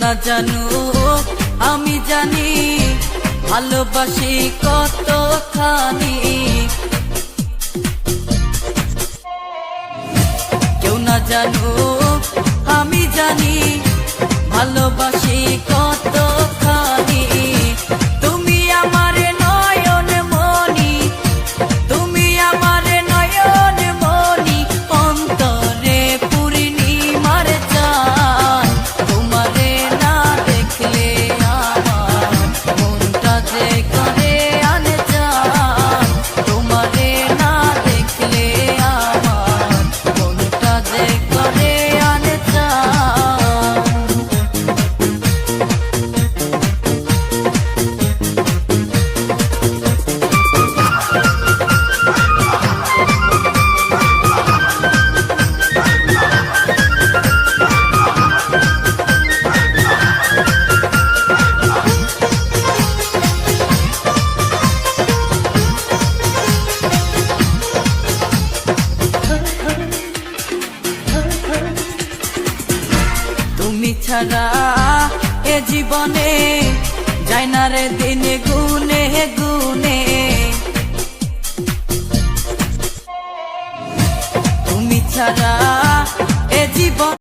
না জানো আমি জানি ভালোবাসি কতখানি। কেউ না জানো আমি জানি ভালোবাসি কতখানি। তুমি আমার নয়ন মনি, তুমি আমার নয়ন মনি, অন্তরে পূর্ণিমার চাঁদ। তোমারে না দেখলে আমার মনটা যে করে আনজান। তোমারে না দেখলে আমার মনটা যে করে আনজান। তুমি ছাড়া এ জীবনে যায় না রে দিন গুনে গুনে। তুমি ছাড়া এ জীবন